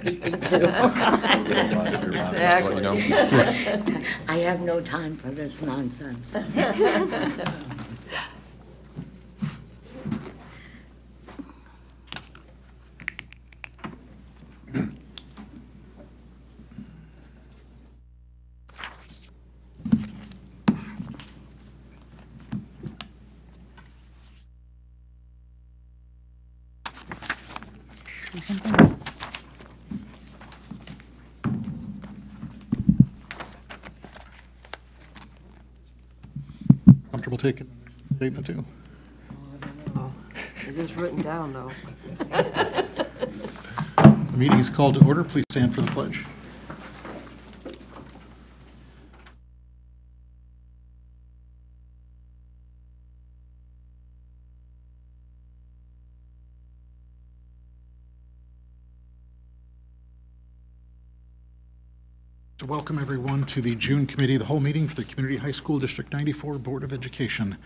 speaking to. Exactly. I have no time for this nonsense. Comfortable taking statement too? Oh, it is written down, though. The meeting is called to order. Please stand for the pledge. To welcome everyone to the June Committee of the Whole meeting for the Community High School District 94 Board of Education.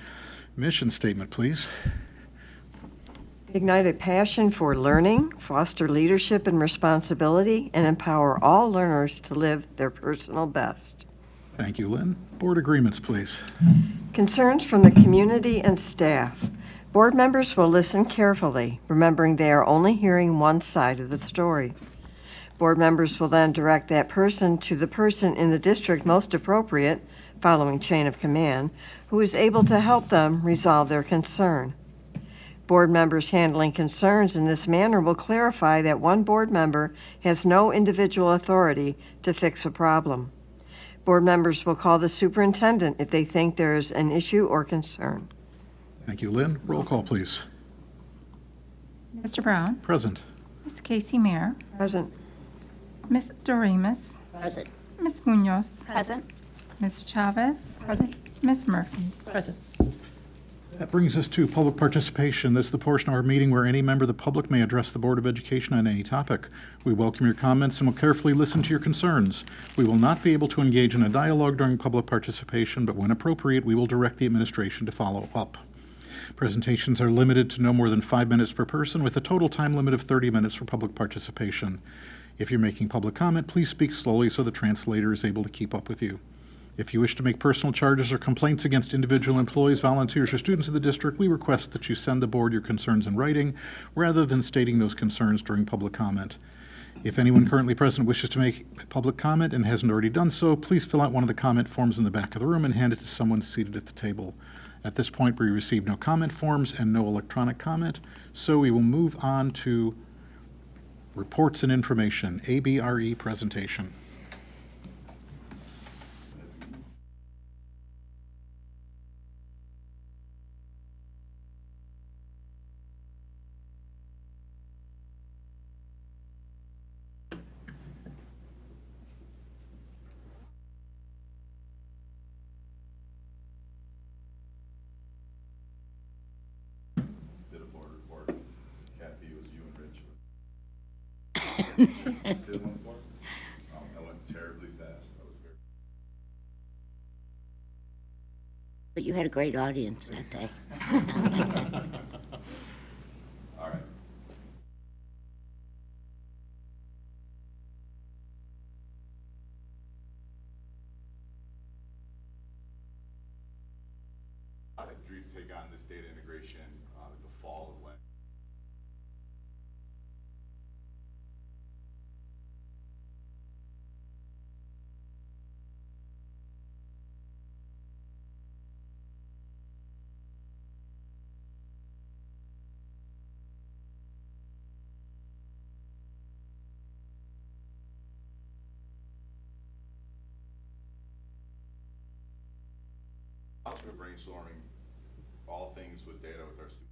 Mission statement, please. Ignite a passion for learning, foster leadership and responsibility, and empower all learners to live their personal best. Thank you, Lynn. Board agreements, please. Concerns from the community and staff. Board members will listen carefully, remembering they are only hearing one side of the story. Board members will then direct that person to the person in the district most appropriate, following chain of command, who is able to help them resolve their concern. Board members handling concerns in this manner will clarify that one board member has no individual authority to fix a problem. Board members will call the superintendent if they think there is an issue or concern. Thank you, Lynn. Roll call, please. Mr. Brown, Present. Ms. Casey Mayer, Present. Ms. Doremus, Present. Ms. Munoz, Present. Ms. Chavez, Ms. Murphy. Present. That brings us to public participation. This is the portion of our meeting where any member of the public may address the Board of Education on any topic. We welcome your comments and will carefully listen to your concerns. We will not be able to engage in a dialogue during public participation, but when appropriate, we will direct the administration to follow up. Presentations are limited to no more than 5 minutes per person, with a total time limit of 30 minutes for public participation. If you're making public comment, please speak slowly so the translator is able to keep up with you. If you wish to make personal charges or complaints against individual employees, volunteers, or students of the district, we request that you send the board your concerns in writing rather than stating those concerns during public comment. If anyone currently present wishes to make public comment and hasn't already done so, please fill out one of the comment forms in the back of the room and hand it to someone seated at the table. At this point, we received no comment forms and no electronic comment, so we will move on to reports and information, ABRE presentation. Did a board report. Kathy, it was you and Rich. Did one for? That went terribly fast. That was very. But you had a great audience that day. All right. I agreed to take on this data integration the fall of last. We're brainstorming all things with data with our students.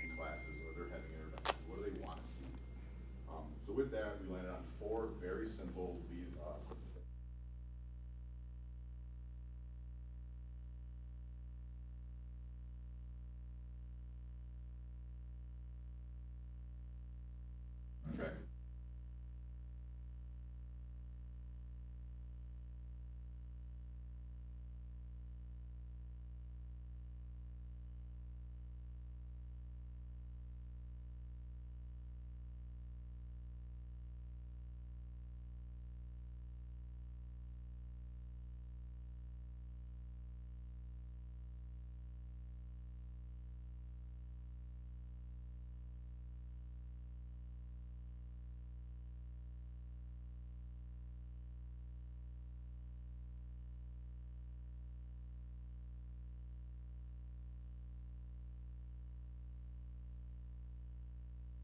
In classes, or they're having interventions, what do they want to see? So with that, we landed on 4 very simple lead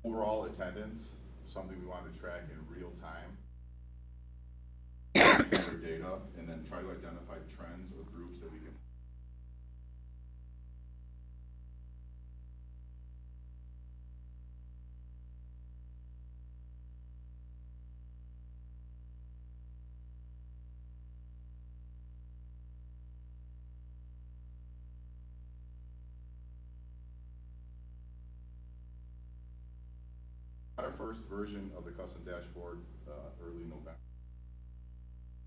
Overall attendance, something we want to track in real time. Gather data and then try to identify trends or groups that we can. Our first version of the custom dashboard early November.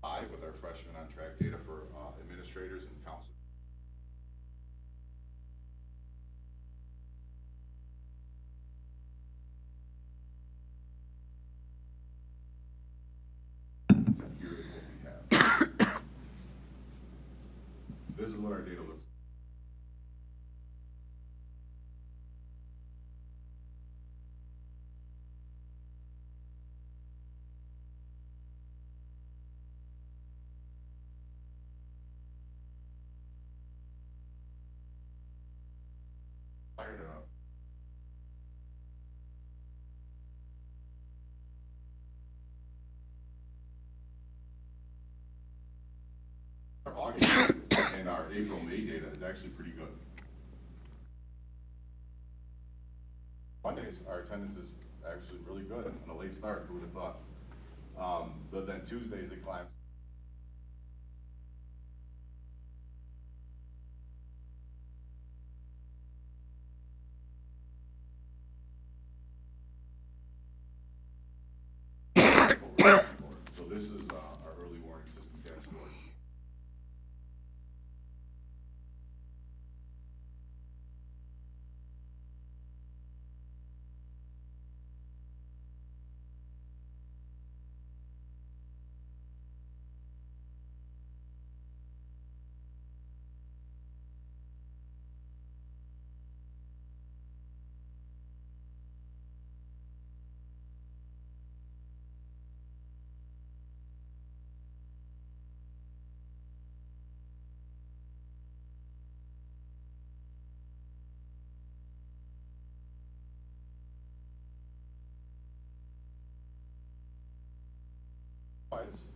Live with our freshman on track data for administrators and counselors. So here is what we have. This is what our data looks like. Fired up. Our August and our April-May data is actually pretty good. Mondays, our attendance is actually really good on a late start, who would have thought? But then Tuesdays it climbs. So this is our early warning system dashboard.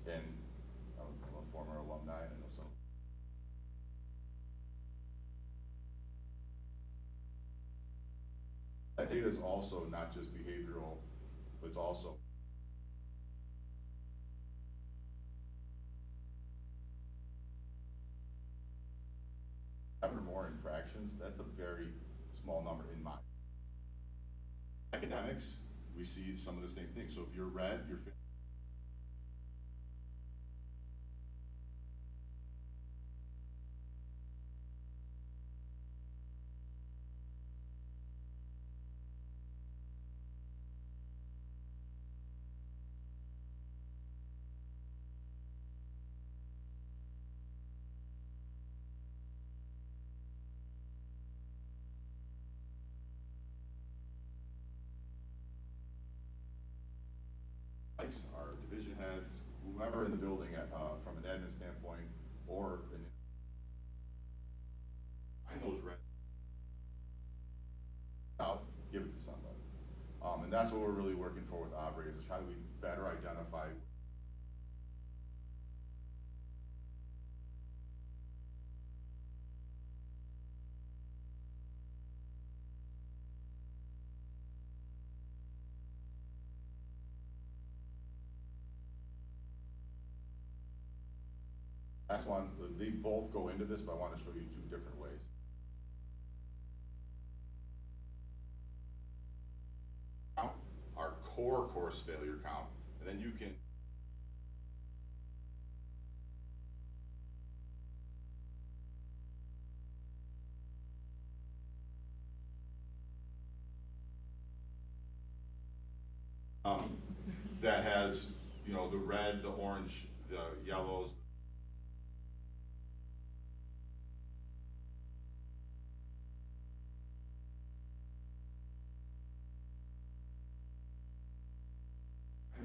And I'm a former alumni, I know some. That data is also not just behavioral, but it's also seven or more infractions. That's a very small number in my academics. We see some of the same things. So if you're red, you're our division heads, whoever in the building from an admin standpoint, or find those red out, give it to somebody. And that's what we're really working for with operators, is how do we better identify last one. They both go into this, but I want to show you two different ways. Our core course failure count, and then you can that has, you know, the red, the orange, the yellows.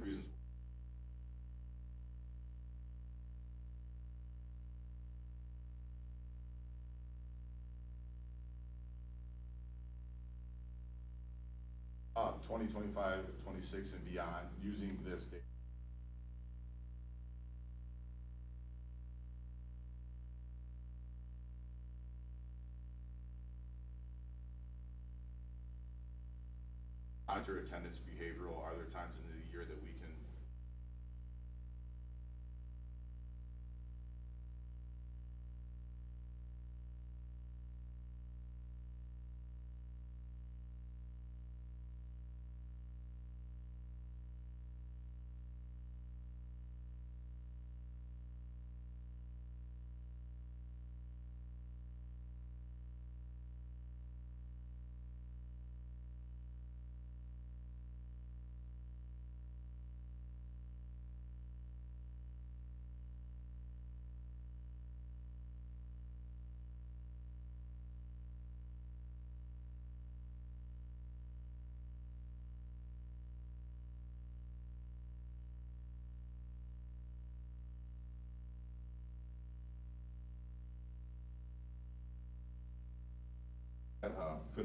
Reasons. 2025, 26, and beyond using this data. Monitor attendance, behavioral. Are there times in the year that we can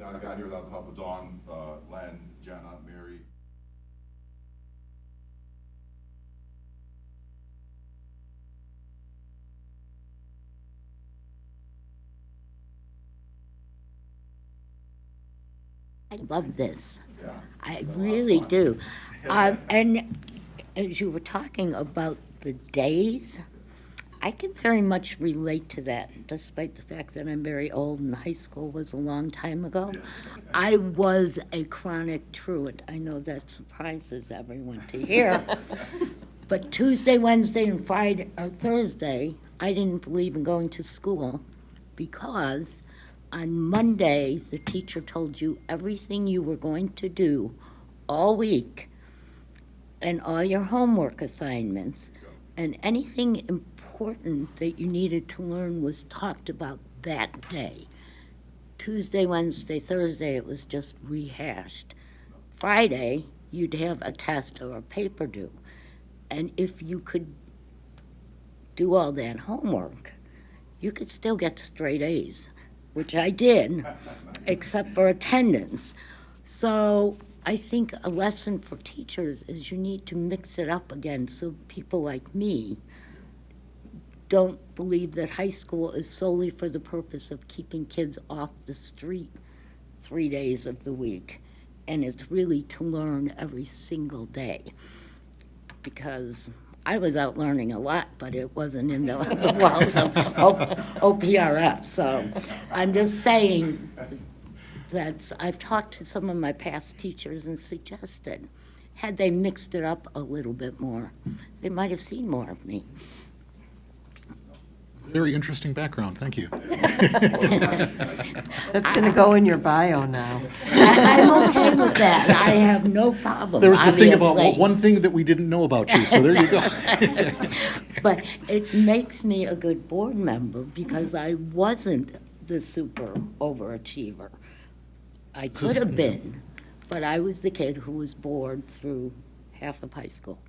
I got here without the help of Dawn, Len, Jenna, Mary. I love this. Yeah. I really do. And as you were talking about the days, I can very much relate to that, despite the fact that I'm very old and high school was a long time ago. I was a chronic truant. I know that surprises everyone to hear. But Tuesday, Wednesday, and Friday, or Thursday, I didn't believe in going to school because on Monday, the teacher told you everything you were going to do all week and all your homework assignments and anything important that you needed to learn was talked about that day. Tuesday, Wednesday, Thursday, it was just rehashed. Friday, you'd have a test or a paper due. And if you could do all that homework, you could still get straight A's, which I did, except for attendance. So I think a lesson for teachers is you need to mix it up again so people like me don't believe that high school is solely for the purpose of keeping kids off the street 3 days of the week. And it's really to learn every single day. Because I was out learning a lot, but it wasn't in the walls of OPRF. So I'm just saying that I've talked to some of my past teachers and suggested, had they mixed it up a little bit more, they might have seen more of me. Very interesting background, thank you. That's going to go in your bio now. I'm okay with that. I have no problem, There was the thing about obviously. one thing that we didn't know about you, so there you go. But it makes me a good board member because I wasn't the super overachiever. I could have been, but I was the kid who was bored through half of high school.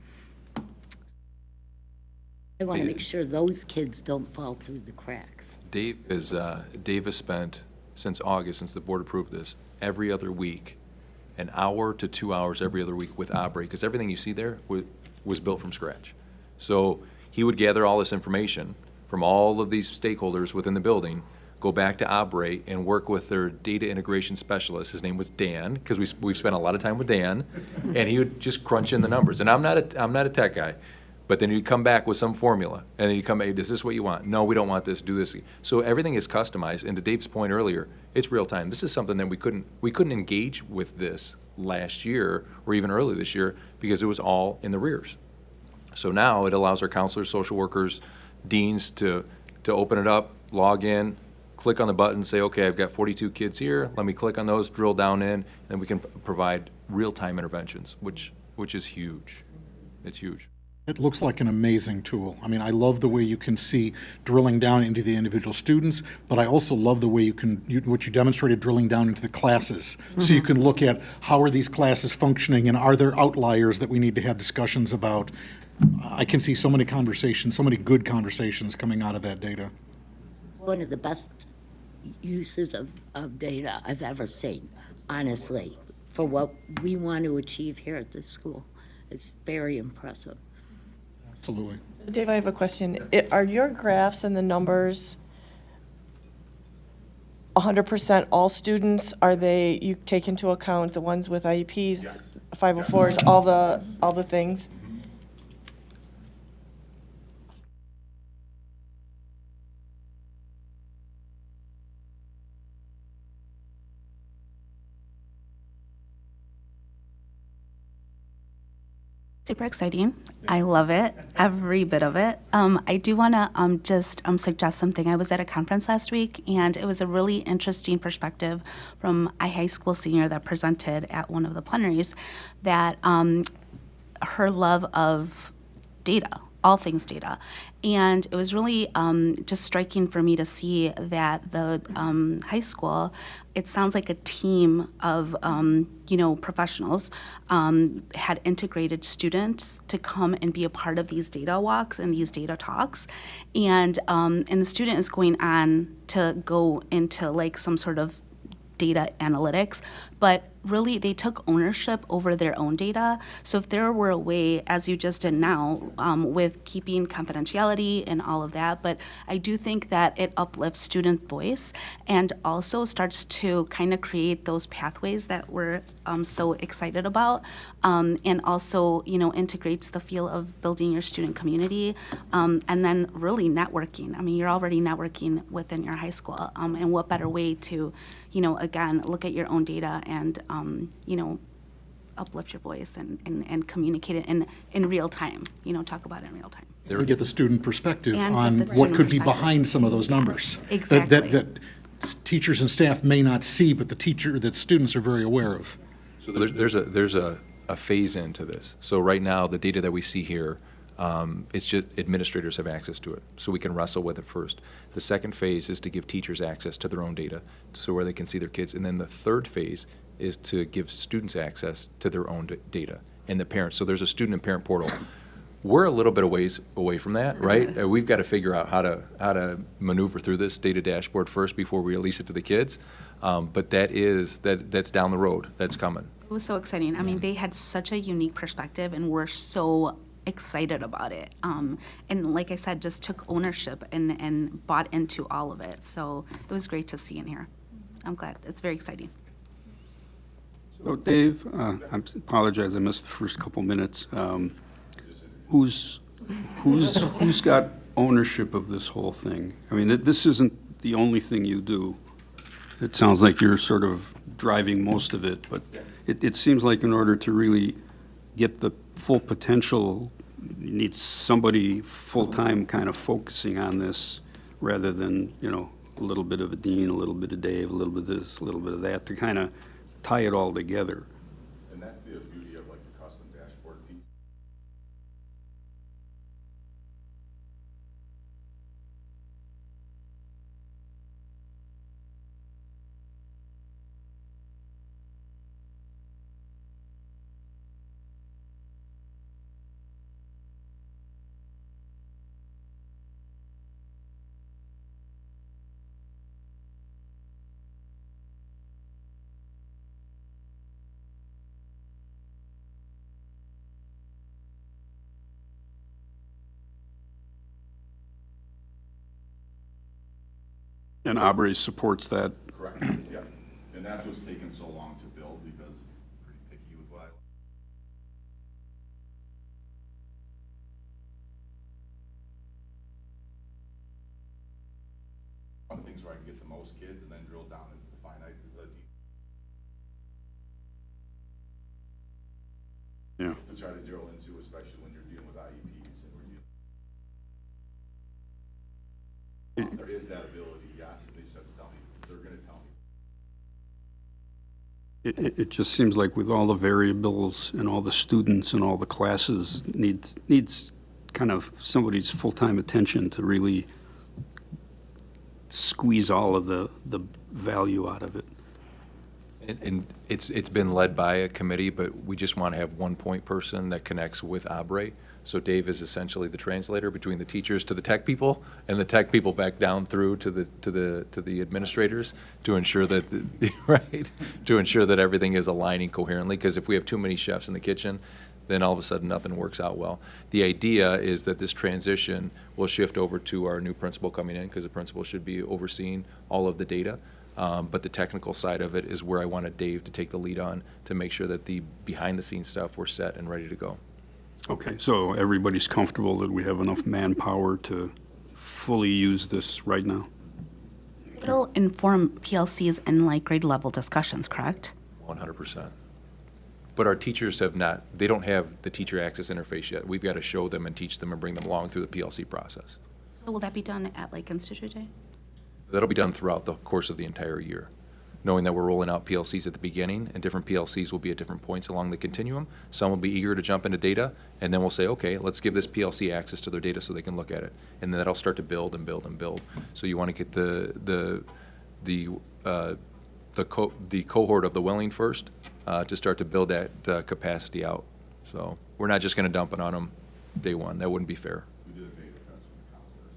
I want to make sure those kids don't fall through the cracks. Dave has spent, since August, since the board approved this, every other week, an hour to 2 hours every other week with Aubrey, because everything you see there was built from scratch. So he would gather all this information from all of these stakeholders within the building, go back to Aubrey and work with their data integration specialist. His name was Dan, because we've spent a lot of time with Dan, and he would just crunch in the numbers. And I'm not a tech guy. But then you come back with some formula, and then you come, hey, is this what you want? No, we don't want this, do this. So everything is customized, and to Dave's point earlier, it's real time. This is something that we couldn't engage with this last year, or even early this year, because it was all in the rears. So now it allows our counselors, social workers, deans to open it up, log in, click on the button, say, okay, I've got 42 kids here, let me click on those, drill down in, and we can provide real-time interventions, which is huge. It's huge. It looks like an amazing tool. I mean, I love the way you can see drilling down into the individual students, but I also love the way what you demonstrated drilling down into the classes. So you can look at how are these classes functioning and are there outliers that we need to have discussions about. I can see so many conversations, so many good conversations coming out of that data. One of the best uses of data I've ever seen, honestly, for what we want to achieve here at this school. It's very impressive. Absolutely. Dave, I have a question. Are your graphs and the numbers 100% all students? Are they, you take into account the ones with IEPs, 504s, all the things? Super exciting. I love it, every bit of it. I do want to just suggest something. I was at a conference last week, and it was a really interesting perspective from a high school senior that presented at one of the plenaries that her love of data, all things data. And it was really just striking for me to see that the high school, it sounds like a team of professionals had integrated students to come and be a part of these data walks and these data talks. And the student is going on to go into like some sort of data analytics, but really they took ownership over their own data. So if there were a way, as you just did now, with keeping confidentiality and all of that, but I do think that it uplifts student voice and also starts to kind of create those pathways that we're so excited about, and also, integrates the feel of building your student community, and then really networking. I mean, you're already networking within your high school, and what better way to, again, look at your own data and uplift your voice and communicate it in real time, talk about it in real time. We get the student perspective And on get the what student could be perspective. behind some of those numbers. Yes, exactly. That teachers and staff may not see, but that students are very aware of. So there's a phase into this. So right now, the data that we see here, it's just administrators have access to it, so we can wrestle with it first. The second phase is to give teachers access to their own data, so where they can see their kids. And then the third phase is to give students access to their own data and the parents. So there's a student and parent portal. We're a little bit away from that, right? We've got to figure out how to maneuver through this data dashboard first before we release it to the kids. But that's down the road. That's coming. It was so exciting. I mean, they had such a unique perspective, and we're so excited about it. And like I said, just took ownership and bought into all of it. So it was great to see in here. I'm glad. It's very exciting. So Dave, I apologize, I missed the first couple minutes. Who's got ownership of this whole thing? I mean, this isn't the only thing you do. It sounds like you're sort of driving most of it, but it seems like in order to really get the full potential, you need somebody full-time kind of focusing on this rather than, a little bit of a Dean, a little bit of Dave, a little bit of this, a little bit of that, to kind of tie it all together. And that's the beauty of like the custom dashboard piece. And Aubrey supports that. Correct, yeah. And that's what's taken so long to build, because I'm pretty picky with what I like. One of the things where I can get the most kids and then drill down into the finite, Yeah. to try to drill into, especially when you're dealing with IEPs and we're dealing. There is that ability, yes, and they just have to tell me. They're going to tell me. It just seems like with all the variables and all the students and all the classes, needs kind of somebody's full-time attention to really squeeze all of the value out of it. And it's been led by a committee, but we just want to have one point person that connects with Abre. So Dave is essentially the translator between the teachers to the tech people, and the tech people back down through to the administrators to ensure that right, to ensure that everything is aligning coherently. Because if we have too many chefs in the kitchen, then all of a sudden nothing works out well. The idea is that this transition will shift over to our new principal coming in, because the principal should be overseeing all of the data. But the technical side of it is where I wanted Dave to take the lead on, to make sure that the behind-the-scenes stuff we're set and ready to go. Okay, so everybody's comfortable that we have enough manpower to fully use this right now? It'll inform PLCs and like grade level discussions, correct? 100%. But our teachers have not, they don't have the teacher access interface yet. We've got to show them and teach them and bring them along through the PLC process. So will that be done at like Institute Day? That'll be done throughout the course of the entire year, knowing that we're rolling out PLCs at the beginning, and different PLCs will be at different points along the continuum. Some will be eager to jump into data, and then we'll say, okay, let's give this PLC access to their data so they can look at it. And then that'll start to build and build and build. So you want to get the cohort of the willing first to start to build that capacity out. So we're not just going to dump it on them day one. That wouldn't be fair. We did a beta test with the counselors.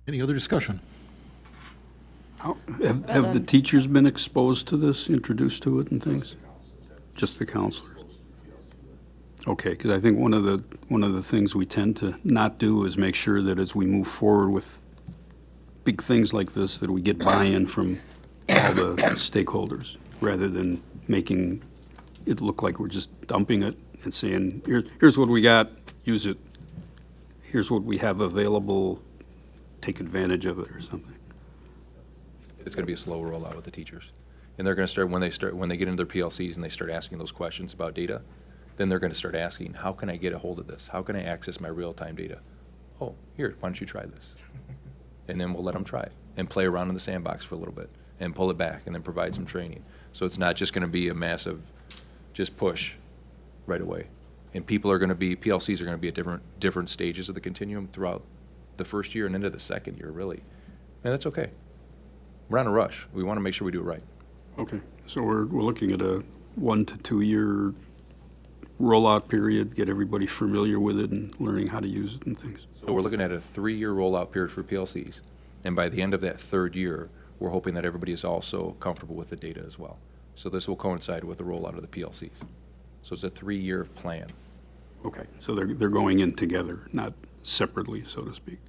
Any other discussion? Have the teachers been exposed to this, introduced to it and things? Just the counselors? Okay, because I think one of the things we tend to not do is make sure that as we move forward with big things like this, that we get buy-in from all the stakeholders, rather than making it look like we're just dumping it and saying, here's what we got, use it. Here's what we have available, take advantage of it or something. It's going to be a slow rollout with the teachers. And they're going to start, when they get into their PLCs and they start asking those questions about data, then they're going to start asking, how can I get a hold of this? How can I access my real-time data? Oh, here, why don't you try this? And then we'll let them try it and play around in the sandbox for a little bit and pull it back and then provide some training. So it's not just going to be a massive just push right away. And PLCs are going to be at different stages of the continuum throughout the first year and into the second year, really. And that's okay. We're on a rush. We want to make sure we do it right. Okay, so we're looking at a 1 to 2 year rollout period, get everybody familiar with it and learning how to use it and things. So we're looking at a 3-year rollout period for PLCs. And by the end of that 3rd year, we're hoping that everybody is also comfortable with the data as well. So this will coincide with the rollout of the PLCs. So it's a 3-year plan. Okay, so they're going in together, not separately, so to speak.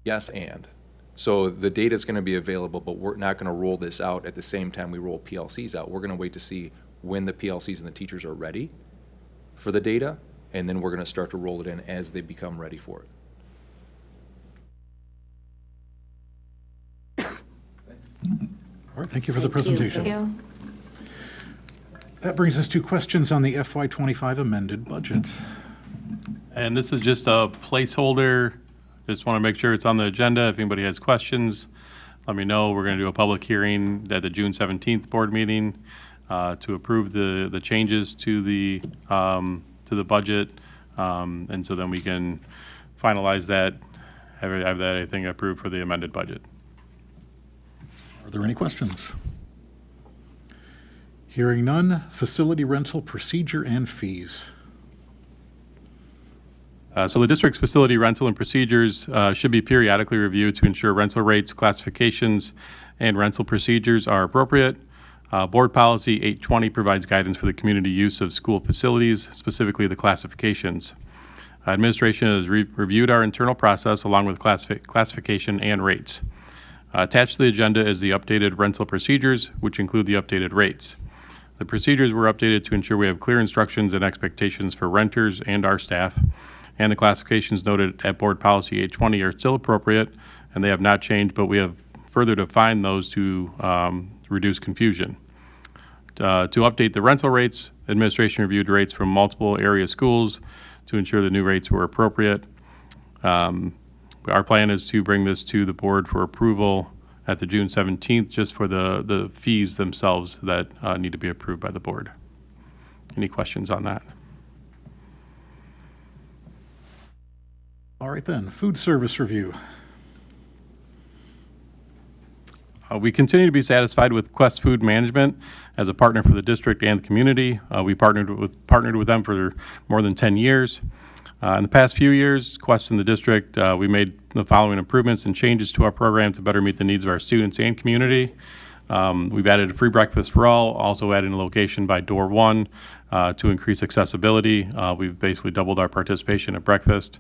Yes, and. So the data is going to be available, but we're not going to roll this out at the same time we roll PLCs out. We're going to wait to see when the PLCs and the teachers are ready for the data, and then we're going to start to roll it in as they become ready for it. All right, thank you for the Thank you. presentation. That brings us to questions on the FY25 amended budget. And this is just a placeholder. Just want to make sure it's on the agenda. If anybody has questions, let me know. We're going to do a public hearing at the June 17th board meeting to approve the changes to the budget. And so then we can finalize that, have that, I think, approved for the amended budget. Are there any questions? Hearing none, facility rental procedure and fees. So the district's facility rental and procedures should be periodically reviewed to ensure rental rates, classifications, and rental procedures are appropriate. Board Policy 820 provides guidance for the community use of school facilities, specifically the classifications. Administration has reviewed our internal process along with classification and rates. Attached to the agenda is the updated rental procedures, which include the updated rates. The procedures were updated to ensure we have clear instructions and expectations for renters and our staff, and the classifications noted at Board Policy 820 are still appropriate, and they have not changed, but we have further defined those to reduce confusion. To update the rental rates, administration reviewed rates from multiple area schools to ensure the new rates were appropriate. Our plan is to bring this to the board for approval at the June 17th, just for the fees themselves that need to be approved by the board. Any questions on that? All right then, food service review. We continue to be satisfied with Quest Food Management as a partner for the district and the community. We partnered with them for more than 10 years. In the past few years, Quest and the district, we made the following improvements and changes to our program to better meet the needs of our students and community. We've added a free breakfast for all, also added a location by door one to increase accessibility. We've basically doubled our participation at breakfast.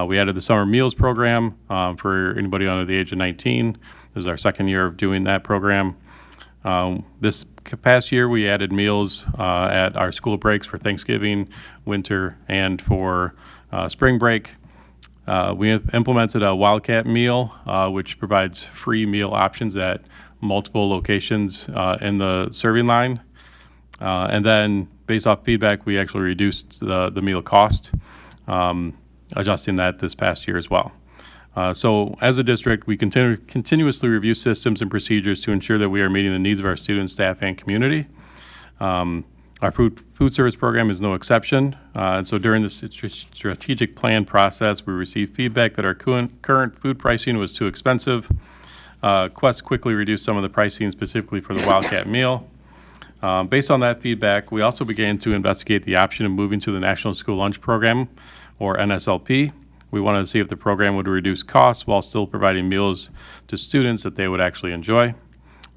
We added the summer meals program for anybody under the age of 19. This is our second year of doing that program. This past year, we added meals at our school breaks for Thanksgiving, winter, and for spring break. We implemented a Wildcat meal, which provides free meal options at multiple locations in the serving line. And then, based off feedback, we actually reduced the meal cost, adjusting that this past year as well. So as a district, we continuously review systems and procedures to ensure that we are meeting the needs of our students, staff, and community. Our food service program is no exception. And so during this strategic plan process, we received feedback that our current food pricing was too expensive. Quest quickly reduced some of the pricing specifically for the Wildcat meal. Based on that feedback, we also began to investigate the option of moving to the National School Lunch Program, or NSLP. We wanted to see if the program would reduce costs while still providing meals to students that they would actually enjoy.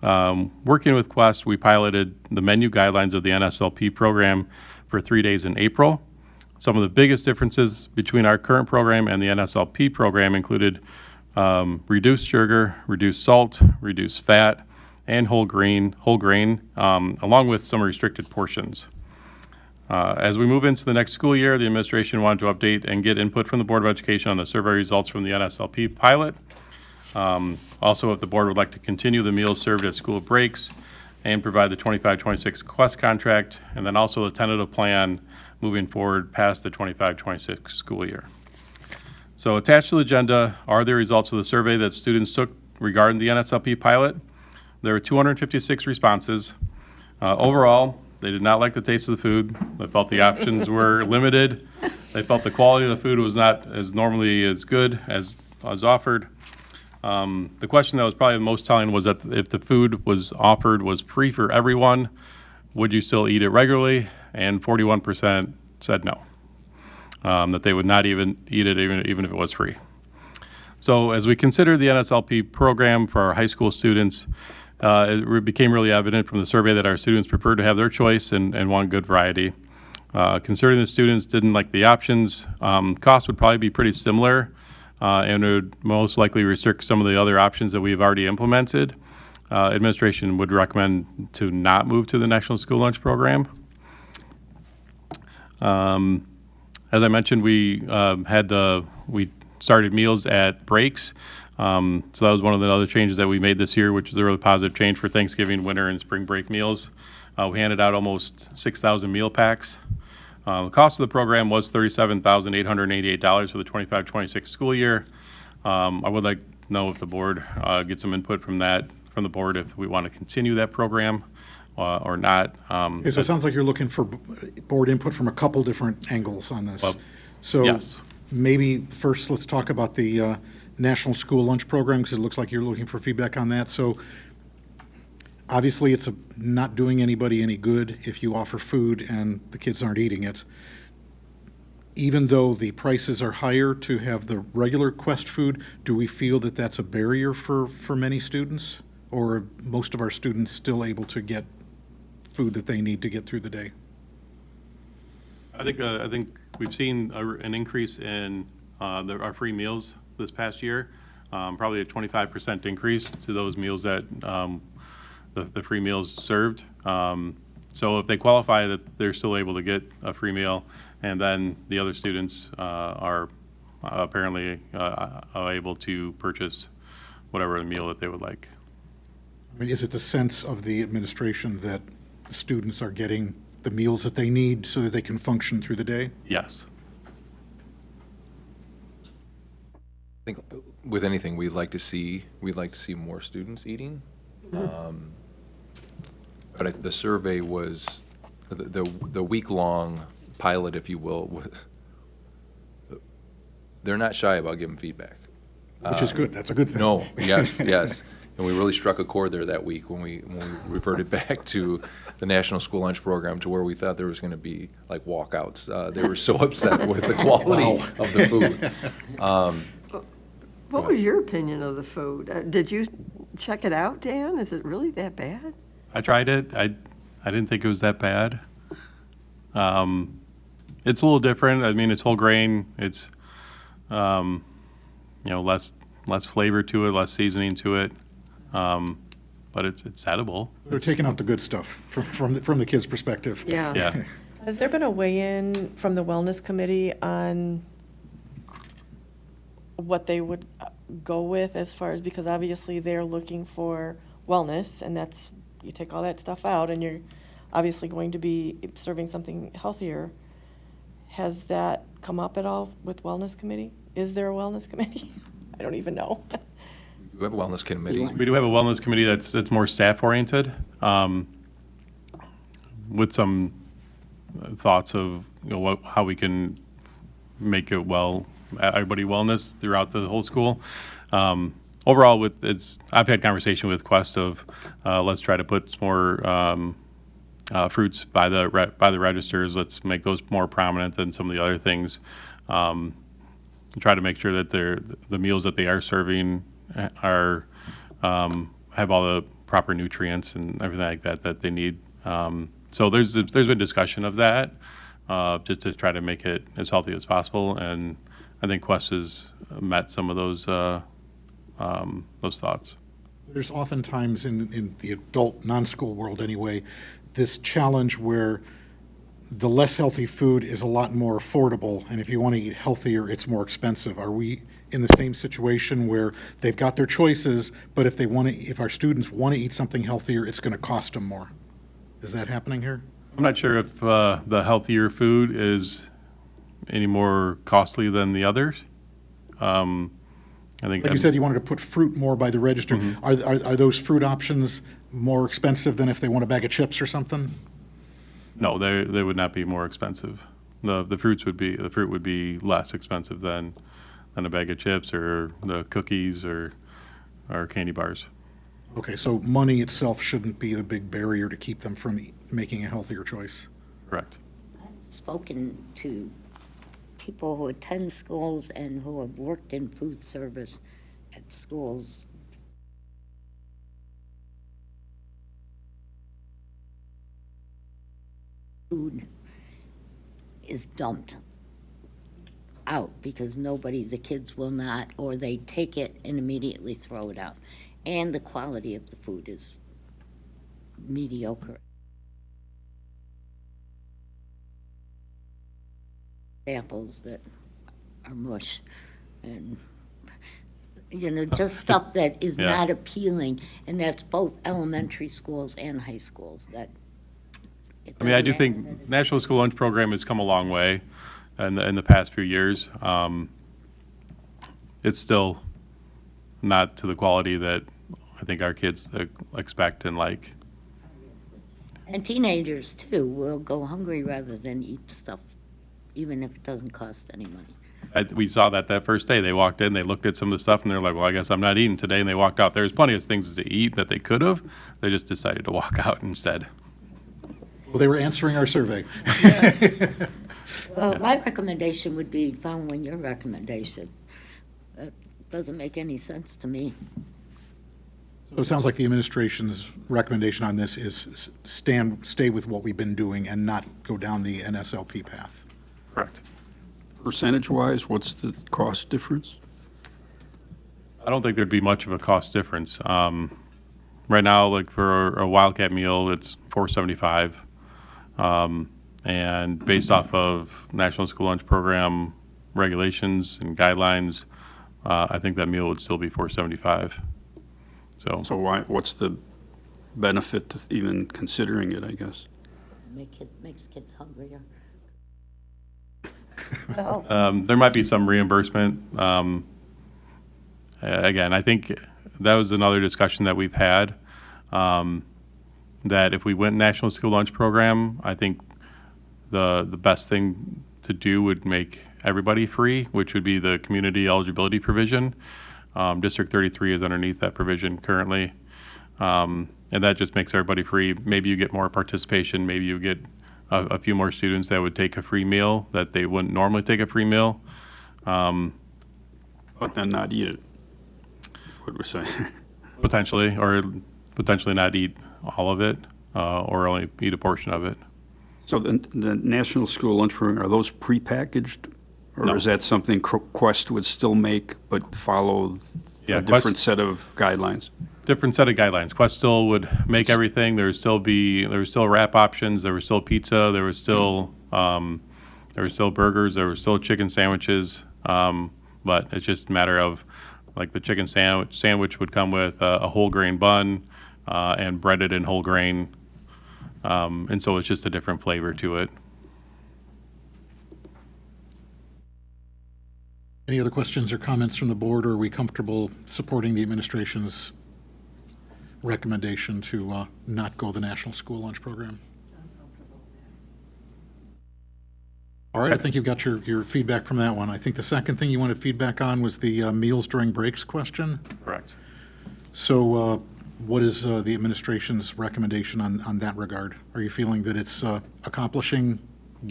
Working with Quest, we piloted the menu guidelines of the NSLP program for 3 days in April. Some of the biggest differences between our current program and the NSLP program included reduced sugar, reduced salt, reduced fat, and whole grain, along with some restricted portions. As we move into the next school year, the administration wanted to update and get input from the Board of Education on the survey results from the NSLP pilot. Also, if the board would like to continue the meals served at school breaks and provide the 25-26 Quest contract, and then also the tentative plan moving forward past the 25-26 school year. So attached to the agenda are the results of the survey that students took regarding the NSLP pilot. There were 256 responses. Overall, they did not like the taste of the food. They felt the options were limited. They felt the quality of the food was not as normally as good as offered. The question that was probably the most telling was that if the food was offered was free for everyone, would you still eat it regularly? And 41% said no, that they would not even eat it even if it was free. So as we consider the NSLP program for our high school students, it became really evident from the survey that our students preferred to have their choice and want good variety. Considering the students didn't like the options, cost would probably be pretty similar, and it would most likely restrict some of the other options that we've already implemented. Administration would recommend to not move to the National School Lunch Program. As I mentioned, we started meals at breaks. So that was one of the other changes that we made this year, which is a really positive change for Thanksgiving, winter, and spring break meals. We handed out almost 6,000 meal packs. The cost of the program was $37,888 for the 25-26 school year. I would like to know if the board gets some input from the board if we want to continue that program or not. Okay, so it sounds like you're looking for board input from a couple different angles on this. Well, So yes. maybe first let's talk about the National School Lunch Program, because it looks like you're looking for feedback on that. So obviously it's not doing anybody any good if you offer food and the kids aren't eating it. Even though the prices are higher to have the regular Quest food, do we feel that that's a barrier for many students? Or are most of our students still able to get food that they need to get through the day? I think we've seen an increase in our free meals this past year, probably a 25% increase to those meals that the free meals served. So if they qualify, that they're still able to get a free meal, and then the other students are apparently able to purchase whatever the meal that they would like. I mean, is it the sense of the administration that the students are getting the meals that they need so that they can function through the day? Yes. I think with anything, we'd like to see more students eating. But the survey was, the week-long pilot, if you will, they're not shy about giving feedback. Which is good. That's a good thing. No, yes, yes. And we really struck a chord there that week when we reverted back to the National School Lunch Program, to where we thought there was going to be like walkouts. They were so upset with the quality of the food. What was your opinion of the food? Did you check it out, Dan? Is it really that bad? I tried it. I didn't think it was that bad. It's a little different. I mean, it's whole grain. It's less flavor to it, less seasoning to it. But it's edible. They're taking out the good stuff from the kids' perspective. Yeah. Yeah. Has there been a weigh-in from the Wellness Committee on what they would go with as far as, because obviously they're looking for wellness, and that's, you take all that stuff out and you're obviously going to be serving something healthier. Has that come up at all with Wellness Committee? Is there a Wellness Committee? I don't even know. We have a wellness committee. We do have a wellness committee that's more staff-oriented, with some thoughts of, how we can make it everybody wellness throughout the whole school. Overall, I've had conversation with Quest of, let's try to put some more fruits by the registers. Let's make those more prominent than some of the other things. Try to make sure that the meals that they are serving are have all the proper nutrients and everything like that they need. So there's been discussion of that, just to try to make it as healthy as possible, and I think Quest has met some of those thoughts. There's oftentimes in the adult non-school world anyway, this challenge where the less healthy food is a lot more affordable, and if you want to eat healthier, it's more expensive. Are we in the same situation where they've got their choices, but if our students want to eat something healthier, it's going to cost them more? Is that happening here? I'm not sure if the healthier food is any more costly than the others. I think, Like you said, you wanted to put fruit more by the register. Mm-hmm. Are those fruit options more expensive than if they want a bag of chips or something? No, they would not be more expensive. The fruit would be less expensive than a bag of chips or the cookies or candy bars. Okay, so money itself shouldn't be the big barrier to keep them from making a healthier choice. Correct. I've spoken to people who attend schools and who have worked in food service at schools. Food is dumped out because the kids will not, or they take it and immediately throw it out. And the quality of the food is mediocre. Apples that are mush and, just stuff that is Yeah. not appealing. And that's both elementary schools and high schools. I mean, I do think National School Lunch Program has come a long way in the past few years. It's still not to the quality that I think our kids expect and like. And teenagers, too, will go hungry rather than eat stuff, even if it doesn't cost any money. We saw that first day. They walked in, they looked at some of the stuff, and they're like, well, I guess I'm not eating today, and they walked out. There's plenty of things to eat that they could have. They just decided to walk out instead. Well, they were answering our survey. Well, my recommendation would be following your recommendation. That doesn't make any sense to me. So it sounds like the administration's recommendation on this is stay with what we've been doing and not go down the NSLP path. Correct. Percentage-wise, what's the cost difference? I don't think there'd be much of a cost difference. Right now, like for a Wildcat meal, it's $4.75. And based off of National School Lunch Program regulations and guidelines, I think that meal would still be $4.75. So what's the benefit to even considering it, I guess? Makes kids hungrier. There might be some reimbursement. Again, I think that was another discussion that we've had, that if we went National School Lunch Program, I think the best thing to do would make everybody free, which would be the community eligibility provision. District 33 is underneath that provision currently. And that just makes everybody free. Maybe you get more participation. Maybe you get a few more students that would take a free meal that they wouldn't normally take a free meal. But then not eat it, is what we're saying. Potentially, or potentially not eat all of it, or only eat a portion of it. So the National School Lunch Program, are those prepackaged? Or No. is that something Quest would still make but follow Yeah, a Quest- different set of guidelines? Different set of guidelines. Quest still would make everything. There would still wrap options. There was still pizza. There was still burgers. There were still chicken sandwiches. But it's just a matter of, like, the chicken sandwich would come with a whole grain bun and breaded in whole grain. And so it's just a different flavor to it. Any other questions or comments from the board, or are we comfortable supporting the administration's recommendation to not go the National School Lunch Program? All right, I think you've got your feedback from that one. I think the second thing you wanted feedback on was the meals during breaks question. Correct. So what is the administration's recommendation on that regard? Are you feeling that it's accomplishing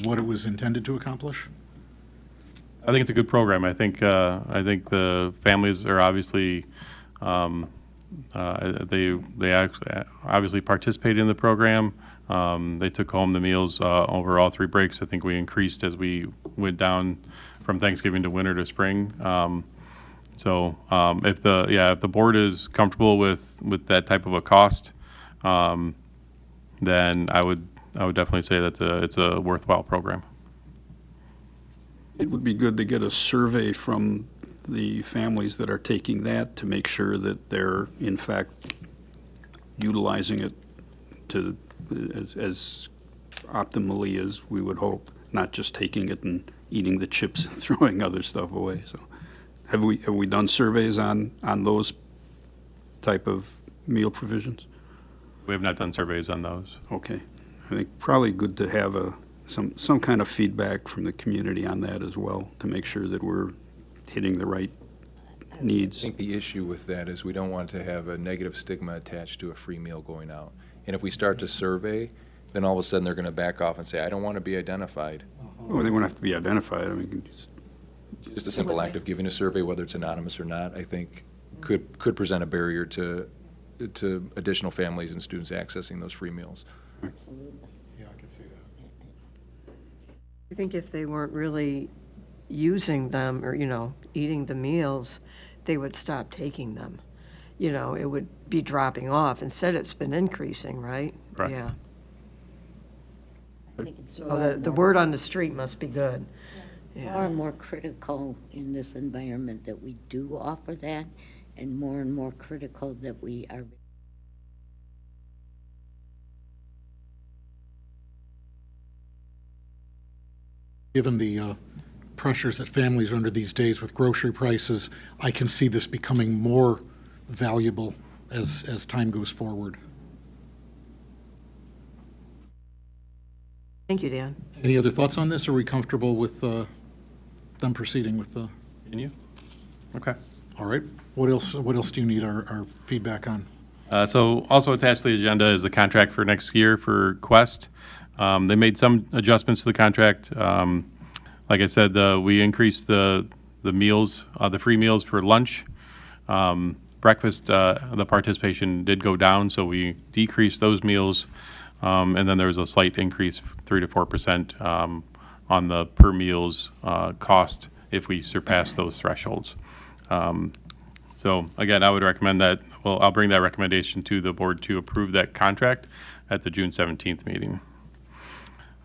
what it was intended to accomplish? I think it's a good program. I think the families are obviously they obviously participated in the program. They took home the meals over all 3 breaks. I think we increased as we went down from Thanksgiving to winter to spring. So if the board is comfortable with that type of a cost, then I would definitely say that it's a worthwhile program. It would be good to get a survey from the families that are taking that to make sure that they're, in fact, utilizing it to as optimally as we would hope, not just taking it and eating the chips and throwing other stuff away. So have we done surveys on those type of meal provisions? We have not done surveys on those. Okay. I think probably good to have some kind of feedback from the community on that as well, to make sure that we're hitting the right I needs. think the issue with that is we don't want to have a negative stigma attached to a free meal going out. And if we start to survey, then all of a sudden they're going to back off and say, I don't want to be identified. Well, they won't have to be identified. I mean, Just a simple act of giving a survey, whether it's anonymous or not, I think could present a barrier to additional families and students accessing those free meals. Yeah, I can see that. I think if they weren't really using them or, eating the meals, they would stop taking them. It would be dropping off. Instead, it's been increasing, right? Correct. Yeah. I think it's Oh, the word on the street must be good. more and more critical in this environment that we do offer that, and more critical that we are. Given the pressures that families are under these days with grocery prices, I can see this becoming more valuable as time goes forward. Thank you, Dan. Any other thoughts on this? Are we comfortable with them proceeding with the? Can you? Okay. All right. What else do you need our feedback on? So also attached to the agenda is the contract for next year for Quest. They made some adjustments to the contract. Like I said, we increased the meals, the free meals for lunch. Breakfast, the participation did go down, so we decreased those meals. And then there was a slight increase, 3 to 4%, on the per meals cost if we surpass those thresholds. So again, I would recommend that, I'll bring that recommendation to the board to approve that contract at the June 17th meeting.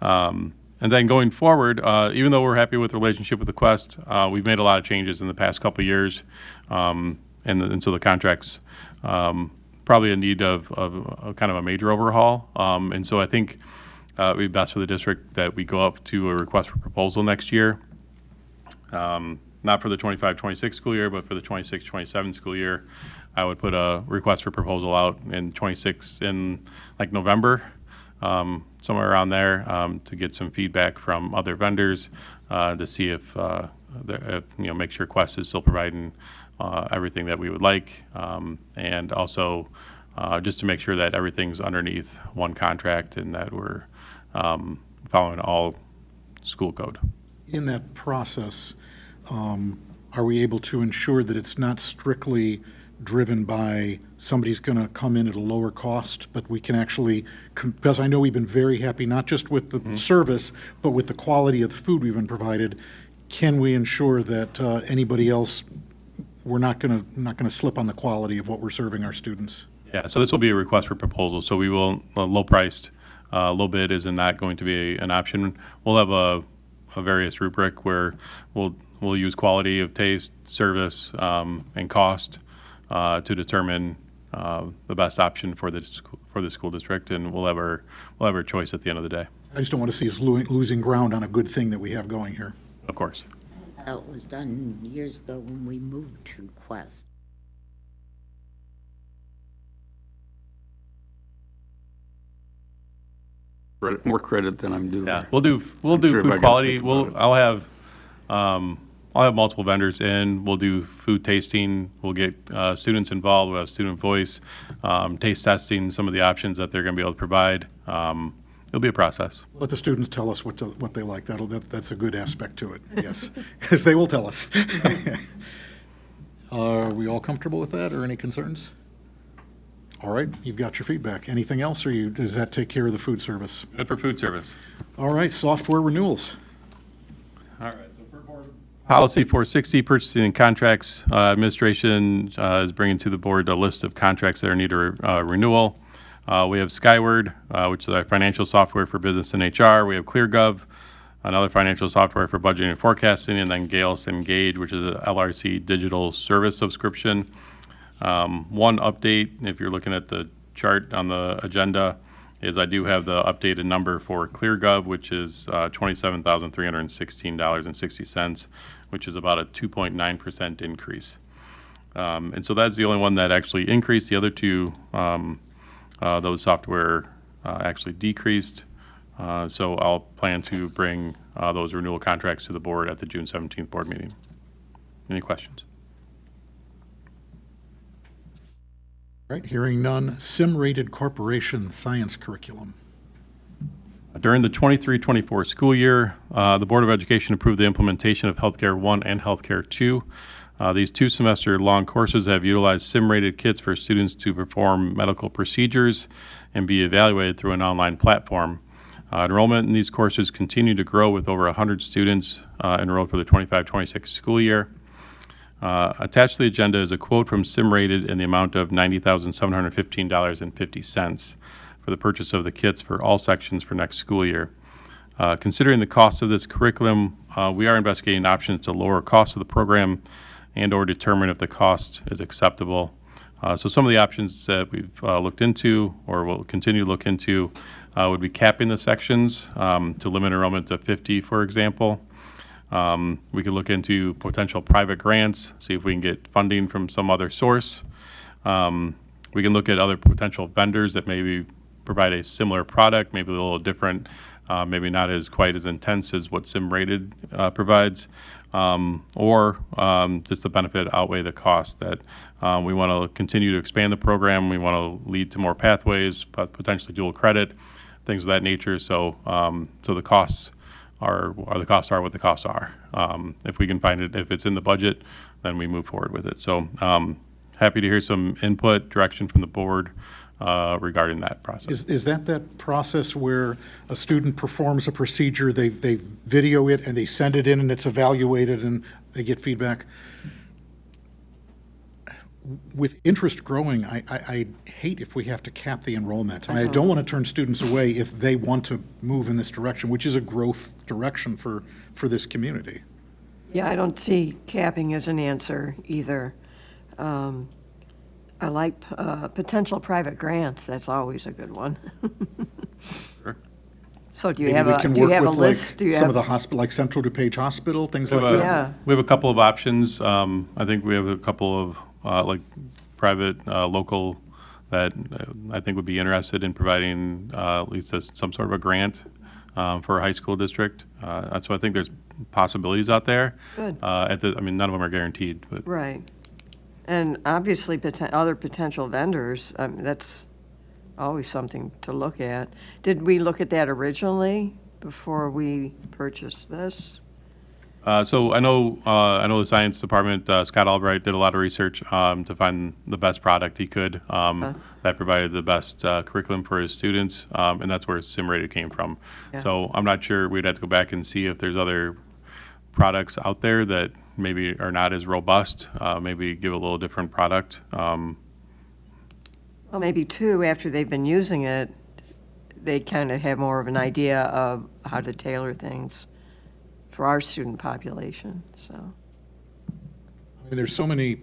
And then going forward, even though we're happy with the relationship with the Quest, we've made a lot of changes in the past couple of years. And so the contract's probably in need of a kind of a major overhaul. And so I think it would be best for the district that we go up to a request for proposal next year. Not for the 25-26 school year, but for the 26-27 school year. I would put a request for proposal out in 26 in like November. somewhere around there, to get some feedback from other vendors, to see if, make sure Quest is still providing everything that we would like, and also just to make sure that everything's underneath one contract and that we're following all school code. In that process, are we able to ensure that it's not strictly driven by somebody's going to come in at a lower cost, but we can actually, because I know we've been very happy, not just with the service, but with the quality of the food we've been provided, can we ensure that anybody else, we're not going to slip on the quality of what we're serving our students? Yeah, so this will be a request for proposal, so we will, low-priced, low bid is not going to be an option. We'll have a various rubric where we'll use quality of taste, service, and cost to determine the best option for the school district, and we'll have our choice at the end of the day. I just don't want to see us losing ground on a good thing that we have going here. Of course. That's how it was done years ago when we moved to Quest. More credit than I'm due. Yeah, we'll do sure if I food gotta quality. think about I'll have multiple vendors in. We'll do food tasting. We'll get students involved. We'll have student voice, taste testing, some of the options that they're going to be able to provide. It'll be a process. Let the students tell us what they like. That's a good aspect to it, yes, because they will tell us. Are we all comfortable with that, or any concerns? All right, you've got your feedback. Anything else, or does that take care of the food service? Good for food service. All right, software renewals. All right, so for board policy 460, purchasing and contracts, administration is bringing to the board a list of contracts that are needed renewal. We have Skyward, which is our financial software for business and HR. We have ClearGov, another financial software for budgeting and forecasting, and then Gales Engage, which is a LRC digital service subscription. One update, if you're looking at the chart on the agenda, is I do have the updated number for ClearGov, which is $27,316.60, which is about a 2.9% increase. And so that's the only one that actually increased. The other two, those software actually decreased. So I'll plan to bring those renewal contracts to the board at the June 17th board meeting. Any questions? All right, hearing none. Sim-rated corporation science curriculum. During the 23-24 school year, the Board of Education approved the implementation of Healthcare 1 and Healthcare 2. These 2-semester-long courses have utilized sim-rated kits for students to perform medical procedures and be evaluated through an online platform. Enrollment in these courses continue to grow with over 100 students enrolled for the 25-26 school year. Attached to the agenda is a quote from Sim-Rated in the amount of $90,715.50 for the purchase of the kits for all sections for next school year. Considering the cost of this curriculum, we are investigating options to lower costs of the program and or determine if the cost is acceptable. So some of the options that we've looked into or will continue to look into would be capping the sections to limit enrollment to 50, for example. We could look into potential private grants, see if we can get funding from some other source. We can look at other potential vendors that maybe provide a similar product, maybe a little different, maybe not as quite as intense as what Sim-Rated provides, or just the benefit outweigh the cost. That we want to continue to expand the program. We want to lead to more pathways, but potentially dual credit, things of that nature. So, so the costs are what the costs are. If we can find it, if it's in the budget, then we move forward with it. So happy to hear some input, direction from the board regarding that process. Is that process where a student performs a procedure, they video it and they send it in and it's evaluated and they get feedback? With interest growing, I hate if we have to cap the enrollment. I don't want to turn students away if they want to move in this direction, which is a growth direction for this community. Yeah, I don't see capping as an answer either. I like potential private grants. That's always a good one. Sure. So do you Maybe have we a can do you work have a with, list? like, Do you some of have the hospital, like Central DuPage Hospital, things We like have a- that? Yeah. We have a couple of options. I think we have a couple of like private local that I think would be interested in providing at least some sort of a grant for a high school district. So I think there's possibilities out there. Good. I mean, none of them are guaranteed, but Right. And obviously, other potential vendors, that's always something to look at. Did we look at that originally before we purchased this? So I know the science department, Scott Albright did a lot of research to find the best product he could that provided the best curriculum for his students, and that's where SimRated came from. Yeah. So I'm not sure, we'd have to go back and see if there's other products out there that maybe are not as robust, maybe give a little different product. Well, maybe too, after they've been using it, they kind of have more of an idea of how to tailor things for our student population, so. I mean, there's so many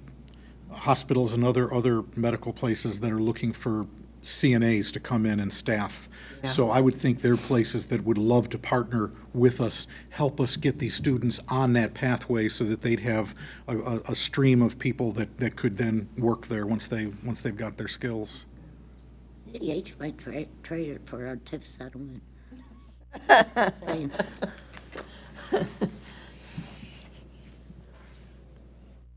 hospitals and other medical places that are looking for CNAs to come in and staff. Yeah. So I would think there are places that would love to partner with us, help us get these students on that pathway so that they'd have a stream of people that could then work there once they've got their skills. CDH might trade it for our TIF settlement. Saying.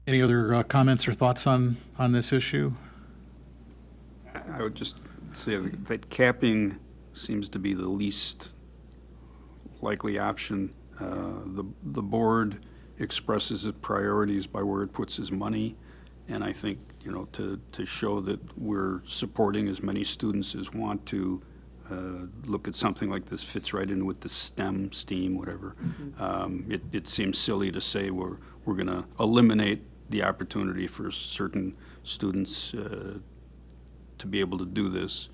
Any other comments or thoughts on this issue? I would just say that capping seems to be the least likely option. The board expresses its priorities by where it puts its money, and I think, to show that we're supporting as many students as want to look at something like this fits right in with the STEAM, whatever. It seems silly to say we're going to eliminate the opportunity for certain students to be able to do this.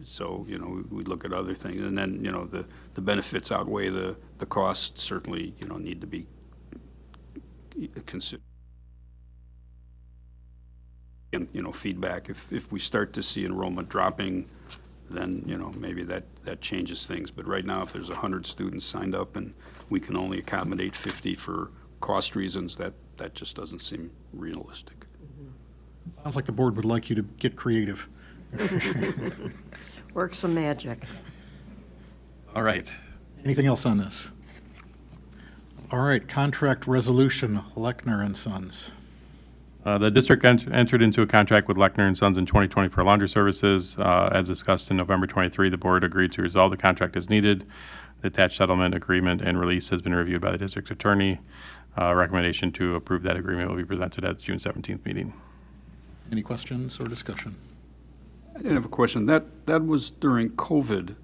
So, we look at other things, and then, the benefits outweigh the costs, certainly, need to be considered. And, feedback, if we start to see enrollment dropping, then, maybe that changes things. But right now, if there's 100 students signed up and we can only accommodate 50 for cost reasons, that just doesn't seem realistic. Sounds like the board would like you to get creative. Work some magic. All right. Anything else on this? All right, contract resolution, Lechner and Sons. The district entered into a contract with Lechner and Sons in 2020 for laundry services. As discussed in November 23, the board agreed to resolve the contract as needed. The attached settlement agreement and release has been reviewed by the district attorney. Recommendation to approve that agreement will be presented at the June 17th meeting. Any questions or discussion? I didn't have a question. That was during COVID,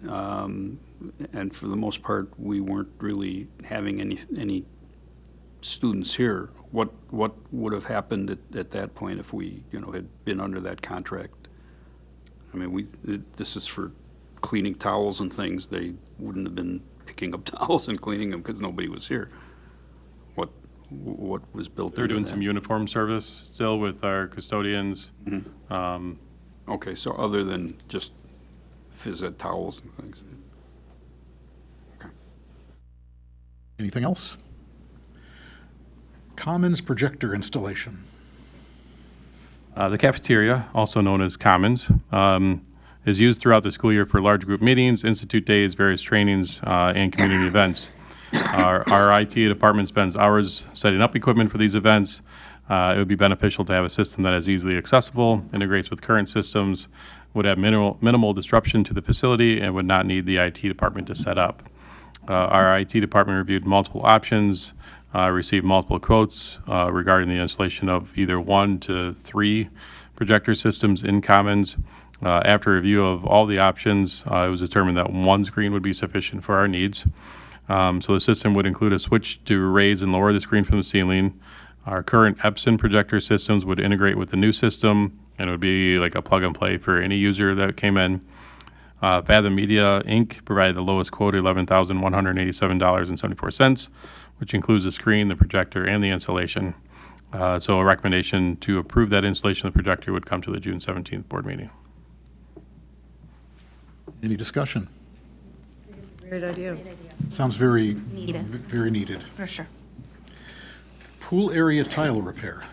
and for the most part, we weren't really having any students here. What would have happened at that point if we, had been under that contract? I mean, this is for cleaning towels and things. They wouldn't have been picking up towels and cleaning them because nobody was here. What was built? They're doing into some that? uniform service still with our custodians. Okay, so other than just phys ed towels and things. Okay. Anything else? Commons projector installation. The cafeteria, also known as Commons, is used throughout the school year for large group meetings, institute days, various trainings, and community events. Our IT department spends hours setting up equipment for these events. It would be beneficial to have a system that is easily accessible, integrates with current systems, would have minimal disruption to the facility, and would not need the IT department to set up. Our IT department reviewed multiple options, received multiple quotes regarding the installation of either 1 to 3 projector systems in Commons. After review of all the options, it was determined that 1 screen would be sufficient for our needs. So the system would include a switch to raise and lower the screen from the ceiling. Our current Epson projector systems would integrate with the new system, and it would be like a plug and play for any user that came in. Fathom Media Inc. provided the lowest quote, $11,187.74, which includes the screen, the projector, and the installation. So a recommendation to approve that installation of the projector would come to the June 17th board meeting. Any discussion? Great idea. Sounds very Needed. very needed. For sure. Pool area tile repair.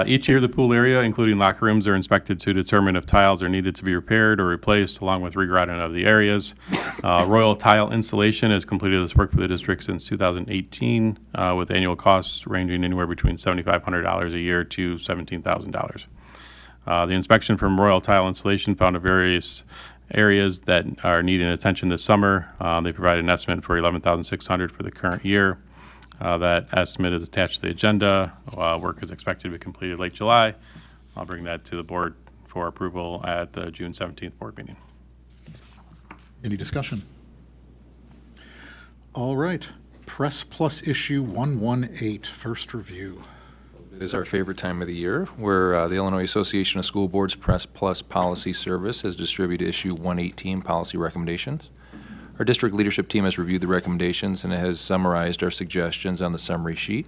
Each year, the pool area, including locker rooms, are inspected to determine if tiles are needed to be repaired or replaced, along with regrouting of the areas. Royal Tile Installation has completed this work for the district since 2018, with annual costs ranging anywhere between $7,500 a year to $17,000. The inspection from Royal Tile Installation found various areas that are needing attention this summer. They provided an estimate for $11,600 for the current year. That estimate is attached to the agenda. Work is expected to be completed late July. I'll bring that to the board for approval at the June 17th board meeting. Any discussion? All right. Press Plus issue 118, first review. It is our favorite time of the year, where the Illinois Association of School Boards Press Plus Policy Service has distributed issue 118 policy recommendations. Our district leadership team has reviewed the recommendations and has summarized our suggestions on the summary sheet.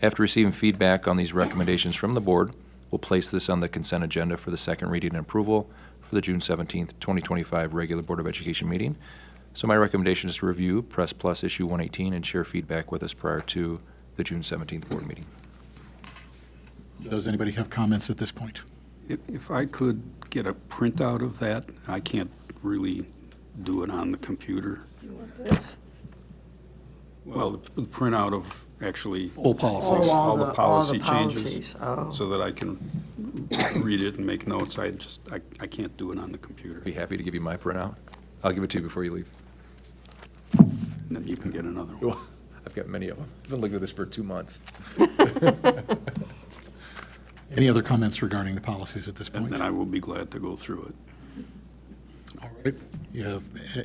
After receiving feedback on these recommendations from the board, we'll place this on the consent agenda for the second reading and approval for the June 17th, 2025 regular Board of Education meeting. So my recommendation is to review Press Plus issue 118 and share feedback with us prior to the June 17th board meeting. Does anybody have comments at this point? If I could get a printout of that, I can't really do it on the computer. Well, the printout of actually Full policies. all the policy policies. changes, Oh. so that I can read it and make notes. I can't do it on the computer. Be happy to give you my printout. I'll give it to you before you leave. And then you can get another one. I've got many of them. I've been looking at this for 2 months. Any other comments regarding the policies at this And point? then I will be glad to go through it. All right. Yeah,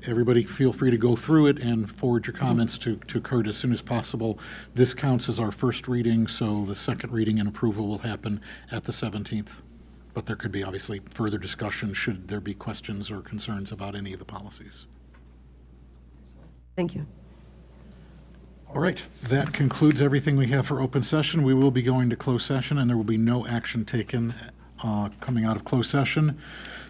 everybody feel free to go through it and forward your comments to Kurt as soon as possible. This counts as our first reading, so the second reading and approval will happen at the 17th. But there could be obviously further discussion should there be questions or concerns about any of the policies. Thank you. All right, that concludes everything we have for open session. We will be going to closed session, and there will be no action taken coming out of closed session.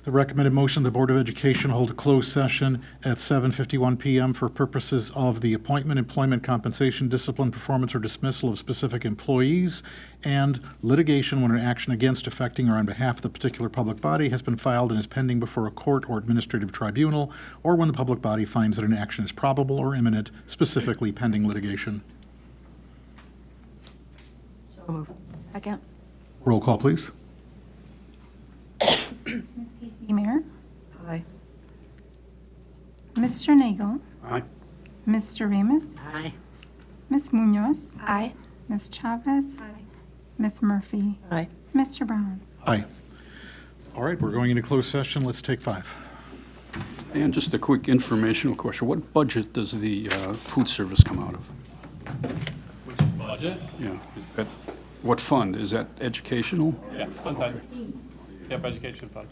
The recommended motion, the Board of Education hold a closed session at 7:51 PM for purposes of the appointment, employment, compensation, discipline, performance, or dismissal of specific employees, and litigation when an action against, affecting, or on behalf of the particular public body has been filed and is pending before a court or administrative tribunal, or when the public body finds that an action is probable or imminent, specifically pending litigation. So moved. Second. Roll call, please. Ms. Casey Mayer, Aye. Mr. Nagel, Aye. Mr. Remus, Aye. Ms. Munoz, Aye. Ms. Chavez, Ms. Murphy, Aye. Mr. Brown. Aye. All right, we're going into closed session. Let's take 5. And just a quick informational question. What budget does the food service come out of? Budget? Yeah. What fund? Is that educational? Yeah, fun time. Yep, education fund.